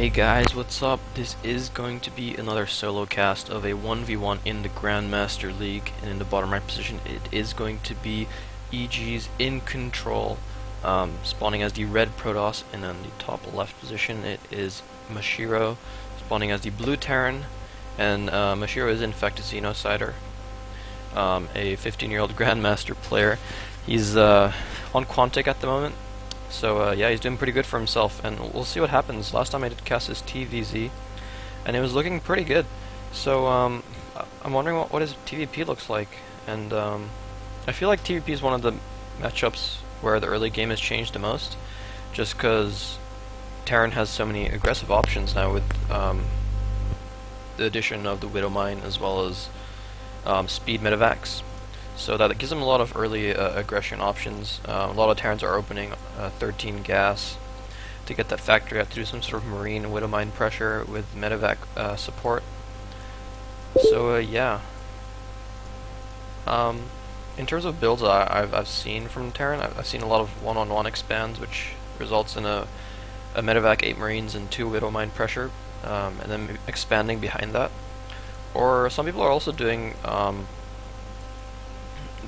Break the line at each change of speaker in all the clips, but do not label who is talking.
Hey guys, what's up? This is going to be another solo cast of a 1v1 in the Grandmaster League, and in the bottom right position it is going to be EG's Incontrol, spawning as the red Protoss, and on the top left position it is Mashiro, spawning as the blue Terran, and Mashiro is in fact a Xenocider, a 15-year-old Grandmaster player. He's on Quantic at the moment. So yeah, he's doing pretty good for himself, and we'll see what happens. Last time I did cast his TVZ, and it was looking pretty good. So I'm wondering what his TVP looks like, and I feel like TVP is one of the matchups where the early game has changed the most, just because Terran has so many aggressive options now with the addition of the Widow Mine as well as speed medevacs. So that gives them a lot of early aggression options. A lot of Terrans are opening 13 gas. To get that factory, you have to do some sort of marine widow mine pressure with medevac support. So yeah. In terms of builds I've seen from Terran, I've seen a lot of one-on-one expands, which results in a medevac, 8 marines, and 2 widow mine pressure, and then expanding behind that. Or some people are also doing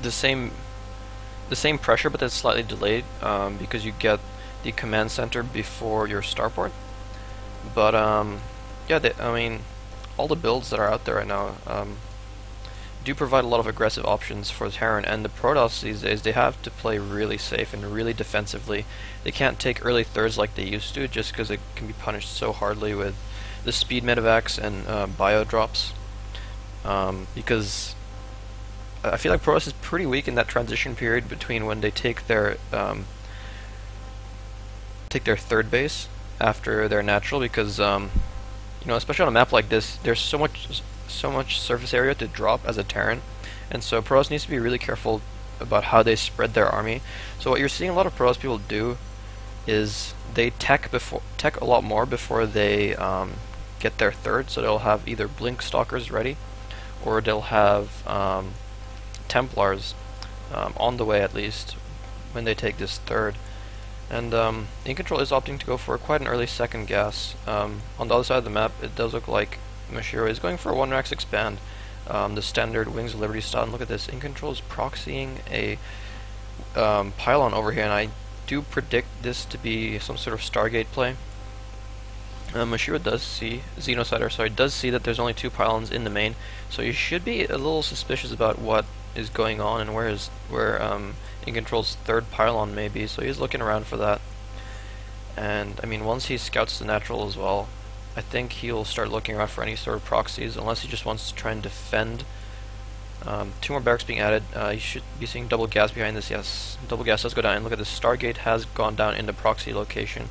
the same pressure, but that's slightly delayed because you get the command center before your starport. But yeah, I mean, all the builds that are out there right now do provide a lot of aggressive options for Terran, and the Protoss these days, they have to play really safe and really defensively. They can't take early thirds like they used to, just because it can be punished so hardly with the speed medevacs and bio drops, because I feel like Protoss is pretty weak in that transition period between when they take their third base after their natural, because you know, especially on a map like this, there's so much surface area to drop as a Terran, and so Protoss needs to be really careful about how they spread their army. So what you're seeing a lot of Protoss people do is they tech a lot more before they get their third. So they'll have either blink stalkers ready, or they'll have Templars on the way, at least when they take this third. And Incontrol is opting to go for quite an early second gas. On the other side of the map, it does look like Mashiro is going for a 1-rax expand, the standard Wings of Liberty style. And look at this, Incontrol is proxying a pylon over here, and I do predict this to be some sort of Stargate play. Mashiro does see, Xenocider, does see that there's only 2 pylons in the main, so you should be a little suspicious about what is going on and where Incontrol's third pylon may be, so he's looking around for that. And I mean, once he scouts the natural as well, I think he'll start looking around for any sort of proxies, unless he just wants to try and defend. 2 more barracks being added. You should be seeing double gas behind this. Yes, double gas does go down, and look at this, Stargate has gone down in the proxy location.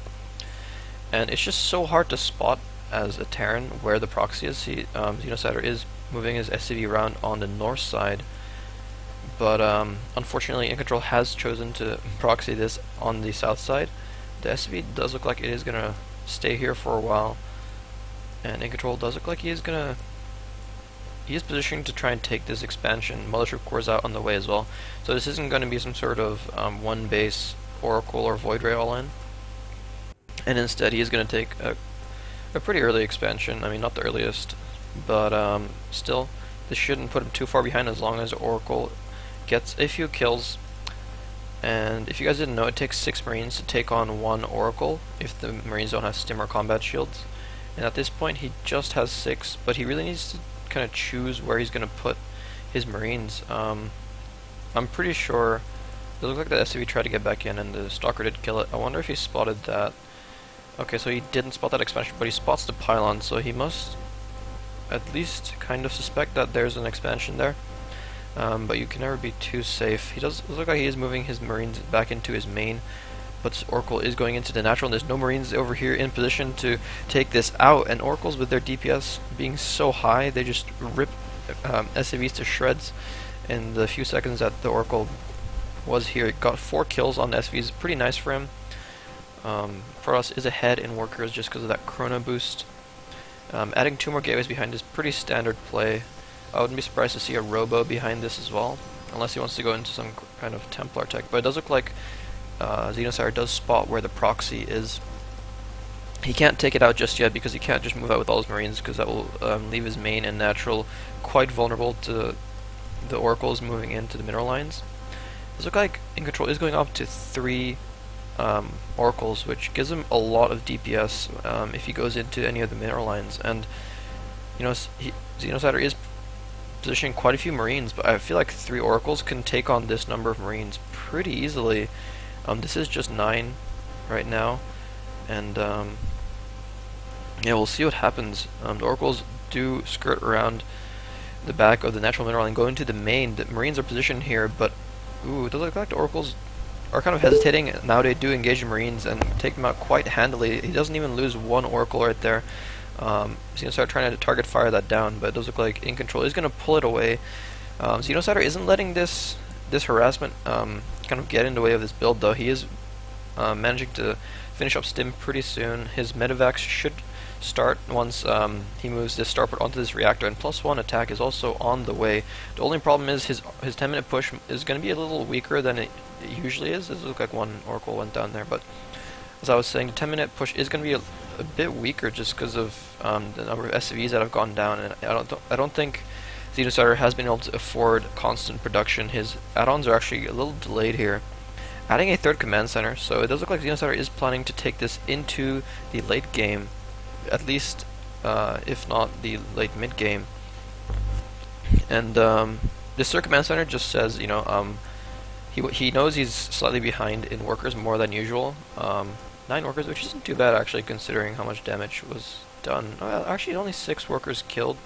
And it's just so hard to spot as a Terran where the proxy is. Xenocider is moving his SCV around on the north side, but unfortunately Incontrol has chosen to proxy this on the south side. The SCV does look like it is going to stay here for a while, and Incontrol does look like he is positioning to try and take this expansion. Mothership Core is out on the way as well, so this isn't going to be some sort of one base Oracle or Void Ray all in. And instead, he is going to take a pretty early expansion. I mean, not the earliest, but still, this shouldn't put him too far behind as long as Oracle gets a few kills. And if you guys didn't know, it takes 6 Marines to take on 1 Oracle if the Marines don't have stim or combat shields. And at this point, he just has 6, but he really needs to kind of choose where he's going to put his Marines. I'm pretty sure it looked like the SCV tried to get back in, and the Stalker did kill it. I wonder if he spotted that. Okay, so he didn't spot that expansion, but he spots the pylon, so he must at least kind of suspect that there's an expansion there. But you can never be too safe. He does look like he is moving his Marines back into his main, but Oracle is going into the natural, and there's no Marines over here in position to take this out, and Oracles with their DPS being so high, they just rip SCVs to shreds in the few seconds that the Oracle was here. It got 4 kills on the SCVs, pretty nice for him. Protoss is ahead in workers just because of that chrono boost. Adding 2 more gateways behind is pretty standard play. I wouldn't be surprised to see a robo behind this as well, unless he wants to go into some kind of Templar tech. But it does look like Xenocider does spot where the proxy is, He can't take it out just yet because he can't just move out with all his Marines, because that will leave his main and natural quite vulnerable to the Oracles moving into the mineral lines. It looks like Incontrol is going up to 3 Oracles, which gives him a lot of DPS if he goes into any of the mineral lines. And you know, Xenocider is positioning quite a few Marines, but I feel like 3 Oracles can take on this number of Marines pretty easily. This is just 9 right now, and yeah, we'll see what happens. The Oracles do skirt around the back of the natural mineral and go into the main. The Marines are positioned here, but ooh, it does look like the Oracles are kind of hesitating. Now they do engage the Marines and take them out quite handily. He doesn't even lose 1 Oracle right there. Xenocider trying to target fire that down, but it does look like Incontrol is going to pull it away. Xenocider isn't letting this harassment kind of get in the way of this build, though. He is managing to finish up Stim pretty soon. His medevacs should start once he moves this starport onto this reactor, and +1 attack is also on the way. The only problem is his 10-minute push is going to be a little weaker than it usually is. It looks like 1 Oracle went down there, but as I was saying, the 10-minute push is going to be a bit weaker just because of the number of SCVs that have gone down, and I don't think Xenocider has been able to afford constant production. His add-ons are actually a little delayed here. Adding a 3rd command center, so it does look like Xenocider is planning to take this into the late game, at least if not the late mid game. And this 3rd command center just says, you know, he knows he's slightly behind in workers more than usual. 9 workers, which isn't too bad actually, considering how much damage was done. Actually, only 6 workers killed.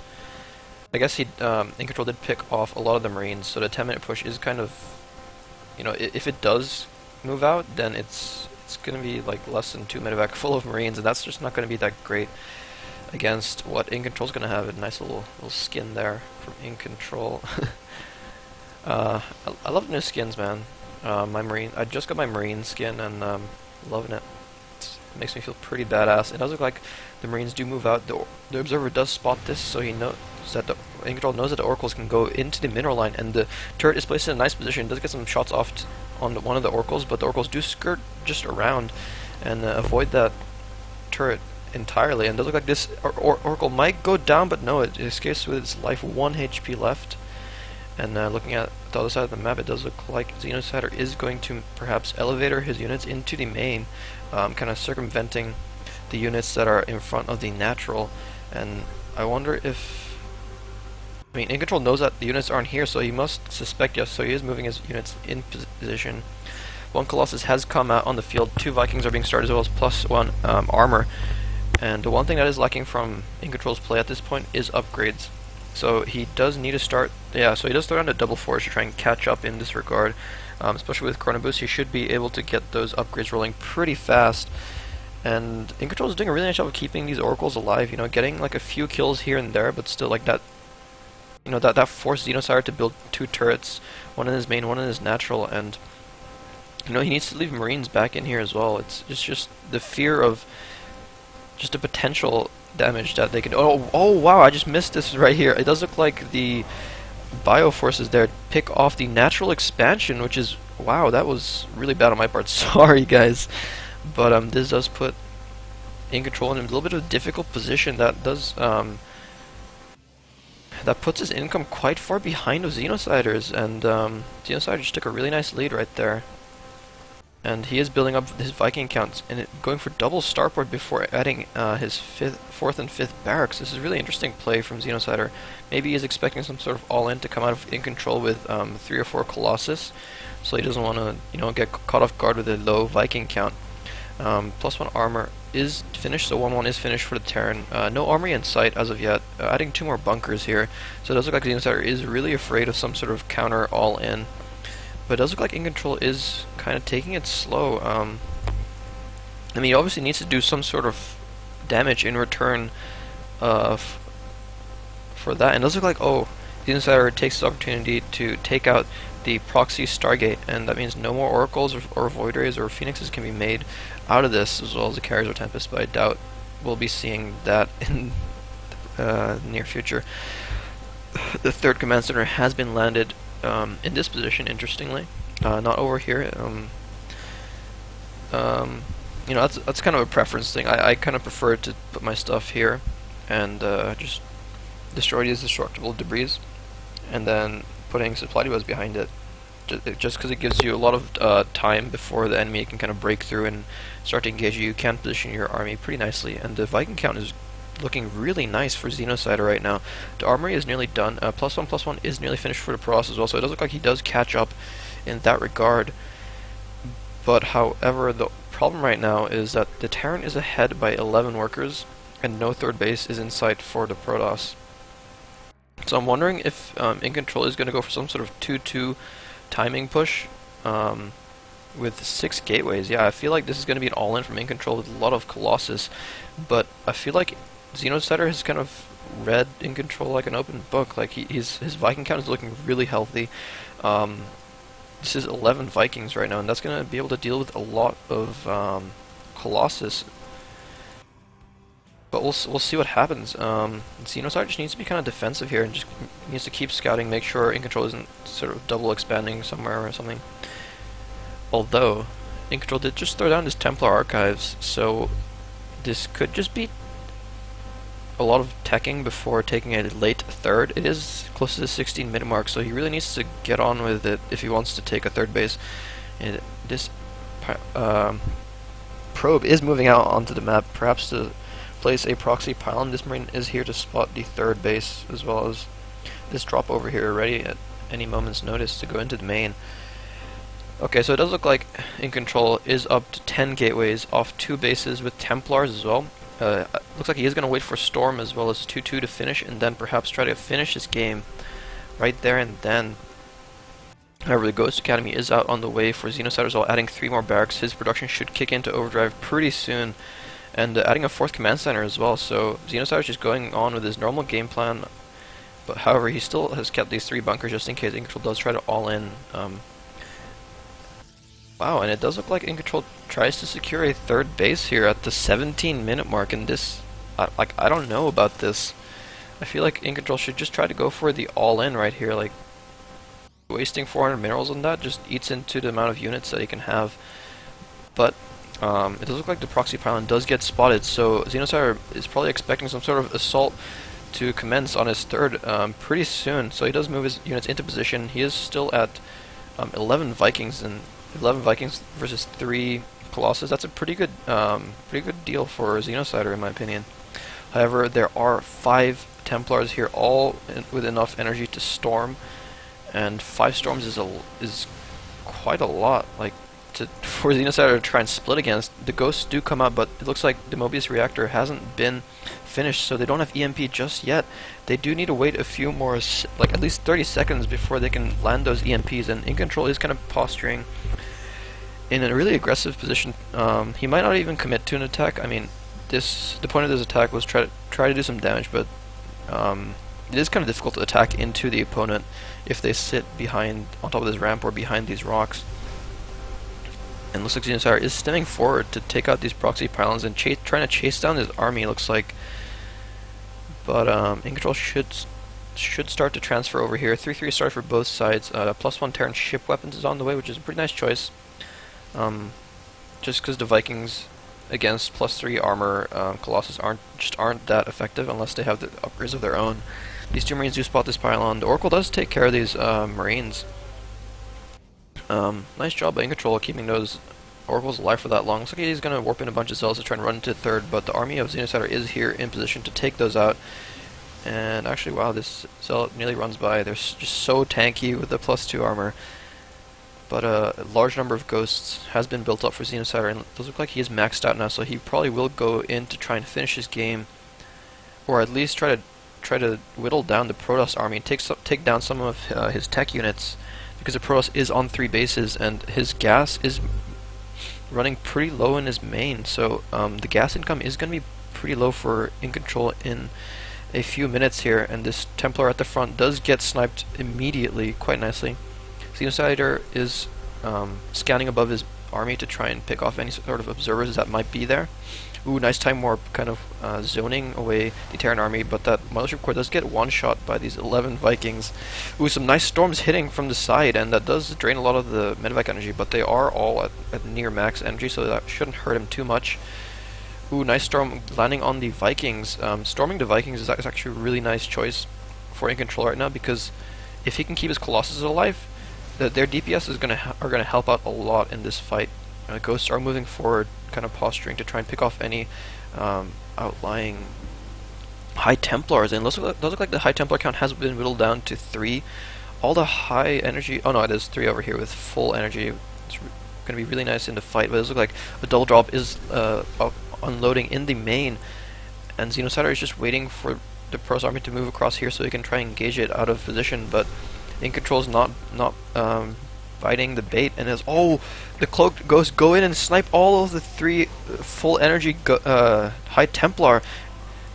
I guess Incontrol did pick off a lot of the Marines, so the 10-minute push is kind of, you know, if it does move out, then it's going to be like less than 2 medevac full of Marines, and that's just not going to be that great against what Incontrol's going to have. A nice little skin there from Incontrol. I love the new skins, man. I just got my Marine skin, and loving it. It makes me feel pretty badass. It does look like the Marines do move out. The Observer does spot this, so he knows that Incontrol knows that the Oracles can go into the mineral line, and the turret is placed in a nice position. It does get some shots off on one of the Oracles, but the Oracles do skirt just around and avoid that turret entirely. And it does look like this Oracle might go down, but no, it escapes with its life, 1 HP left. And looking at the other side of the map, it does look like Xenocider is going to perhaps elevator his units into the main, kind of circumventing the units that are in front of the natural. And I wonder if, I mean, Incontrol knows that the units aren't here, so he must suspect, yes, so he is moving his units in position. 1 Colossus has come out on the field, 2 Vikings are being started, as well as +1 armor. And the one thing that is lacking from Incontrol's play at this point is upgrades. So he does need to start, so he does throw down a double force to try and catch up in this regard. Especially with Chrono Boost, he should be able to get those upgrades rolling pretty fast. And Incontrol is doing a really nice job of keeping these Oracles alive, you know, getting like a few kills here and there, but still like that, you know, that forced Xenocider to build 2 turrets, 1 in his main, 1 in his natural, and you know, he needs to leave Marines back in here as well. It's just the fear of just the potential damage that they can. Oh wow, I just missed this right here. It does look like the bioforces there pick off the natural expansion, which is, wow, that was really bad on my part. Sorry guys, but this does put Incontrol in a little bit of a difficult position. That does that puts his income quite far behind of Xenocider's, and Xenocider just took a really nice lead right there. And he is building up his Viking counts and going for double starport before adding his 4th and 5th barracks. This is a really interesting play from Xenocider. Maybe he's expecting some sort of all-in to come out of Incontrol with 3 or 4 Colossus, so he doesn't want to, you know, get caught off guard with a low Viking count. +1 armor is finished, so 1-1 is finished for the Terran. No armory in sight as of yet. Adding 2 more bunkers here, so it does look like Xenocider is really afraid of some sort of counter all-in. But it does look like Incontrol is kind of taking it slow. I mean, he obviously needs to do some sort of damage in return for that. And it does look like, Xenocider takes the opportunity to take out the proxy Stargate, and that means no more Oracles or Void Rays or Phoenixes can be made out of this, as well as the Carriers or Tempest, but I doubt we'll be seeing that in the near future. The 3rd command center has been landed in this position, interestingly, not over here. you know, that's kind of a preference thing. I kind of prefer to put my stuff here and just destroy these destructible debris, and then putting supply depots behind it. Just because it gives you a lot of time before the enemy can kind of break through and start to engage you. You can position your army pretty nicely, and the Viking count is looking really nice for Xenocider right now. The armory is nearly done. +1/+1 is nearly finished for the Protoss as well, so it does look like he does catch up in that regard. But however, the problem right now is that the Terran is ahead by 11 workers, and no third base is in sight for the Protoss. So I'm wondering if Incontrol is going to go for some sort of 2-2 timing push with 6 gateways. Yeah, I feel like this is going to be an all-in from Incontrol with a lot of Colossus, but I feel like Xenocider has kind of read Incontrol like an open book. Like his Viking count is looking really healthy. This is 11 Vikings right now, and that's going to be able to deal with a lot of Colossus. But we'll see what happens. Xenocider just needs to be kind of defensive here and just needs to keep scouting, make sure Incontrol isn't sort of double expanding somewhere or something. Although, Incontrol did just throw down his Templar archives, so this could just be a lot of teching before taking a late third. It is close to the 16-minute mark, so he really needs to get on with it if he wants to take a third base. And this probe is moving out onto the map, perhaps to place a proxy pylon. This Marine is here to spot the third base, as well as this drop over here, ready at any moment's notice to go into the main. Okay, so it does look like Incontrol is up to 10 gateways off 2 bases with Templars as well. Looks like he is going to wait for Storm as well as 2-2 to finish, and then perhaps try to finish this game right there and then. However, the Ghost Academy is out on the way for Xenocider as well, adding 3 more barracks. His production should kick into overdrive pretty soon, and adding a 4th command center as well. So Xenocider is just going on with his normal game plan, but however, he still has kept these 3 bunkers just in case Incontrol does try to all in. Wow, and it does look like Incontrol tries to secure a third base here at the 17-minute mark, and this, I don't know about this. I feel like Incontrol should just try to go for the all-in right here. Like, wasting 400 minerals on that just eats into the amount of units that he can have. But it does look like the proxy pylon does get spotted, so Xenocider is probably expecting some sort of assault to commence on his third pretty soon. So he does move his units into position. He is still at 11 Vikings, and 11 Vikings versus 3 Colossus. That's a pretty good deal for Xenocider, in my opinion. However, there are 5 Templars here, all with enough energy to storm, and 5 storms is quite a lot. Like, for Xenocider to try and split against. The ghosts do come out, but it looks like the Mobius reactor hasn't been finished, so they don't have EMP just yet. They do need to wait a few more, like at least 30 seconds before they can land those EMPs, and Incontrol is kind of posturing in a really aggressive position. He might not even commit to an attack. I mean, the point of this attack was try to do some damage, but it is kind of difficult to attack into the opponent if they sit behind, on top of this ramp or behind these rocks. And looks like Xenocider is stemming forward to take out these proxy pylons and trying to chase down this army, looks like. But Incontrol should start to transfer over here. 3-3 start for both sides. +1 Terran ship weapons is on the way, which is a pretty nice choice. Just because the Vikings against +3 armor Colossus aren't that effective unless they have the upgrades of their own. These 2 Marines do spot this pylon. The Oracle does take care of these Marines. Nice job by Incontrol keeping those Oracles alive for that long. Looks like he's going to warp in a bunch of Zealots to try and run into third, but the army of Xenocider is here in position to take those out. And actually, wow, this Zealot nearly runs by. They're just so tanky with the +2 armor. But a large number of ghosts has been built up for Xenocider, and it does look like he is maxed out now, so he probably will go in to try and finish his game, or at least try to whittle down the Protoss army and take down some of his tech units, because the Protoss is on 3 bases, and his gas is running pretty low in his main, so the gas income is going to be pretty low for Incontrol in a few minutes here, and this Templar at the front does get sniped immediately quite nicely. Xenocider is scanning above his army to try and pick off any sort of observers that might be there. Ooh, nice time warp, kind of zoning away the Terran army, but that Mothership Core does get one-shot by these 11 Vikings. Ooh, some nice storms hitting from the side, and that does drain a lot of the medevac energy, but they are all at near max energy, so that shouldn't hurt him too much. Ooh, nice storm landing on the Vikings. Storming the Vikings is actually a really nice choice for Incontrol right now, because if he can keep his Colossus alive, their DPS is are gonna help out a lot in this fight. Ghosts are moving forward, kind of posturing to try and pick off any outlying High Templars, and those look like the High Templar count has been whittled down to 3. All the high energy, oh no, it is 3 over here with full energy. It's going to be really nice in the fight, but it looks like a double drop is unloading in the main, and Xenocider is just waiting for the Protoss army to move across here so he can try and engage it out of position, but Incontrol's not biting the bait, and as the cloaked ghosts go in and snipe all of the 3 full energy High Templar,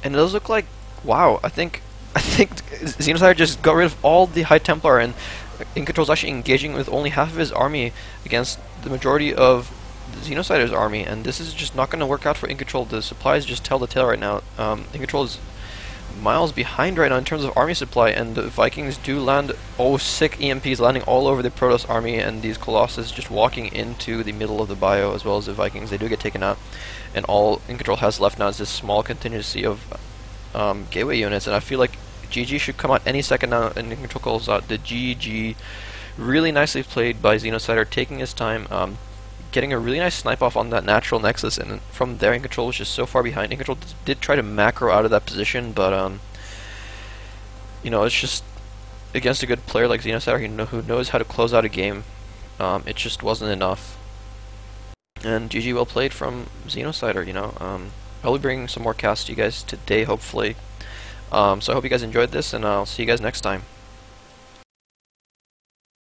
and it does look like, wow, I think Xenocider just got rid of all the High Templar, and Incontrol's actually engaging with only half of his army against the majority of Xenocider's army, and this is just not going to work out for Incontrol. The supplies just tell the tale right now. Incontrol is miles behind right now in terms of army supply, and the Vikings do land sick EMPs landing all over the Protoss army, and these Colossus just walking into the middle of the bio, as well as the Vikings. They do get taken out, and all Incontrol has left now is this small contingency of gateway units, and I feel like GG should come out any second now, and Incontrol calls out the GG. Really nicely played by Xenocider, taking his time, getting a really nice snipe off on that natural nexus, and from there Incontrol was just so far behind. Incontrol did try to macro out of that position, but you know, it's just against a good player like Xenocider who knows how to close out a game. It just wasn't enough. And GG, well played from Xenocider. You know, I'll be bringing some more casts to you guys today, hopefully. So I hope you guys enjoyed this, and I'll see you guys next time.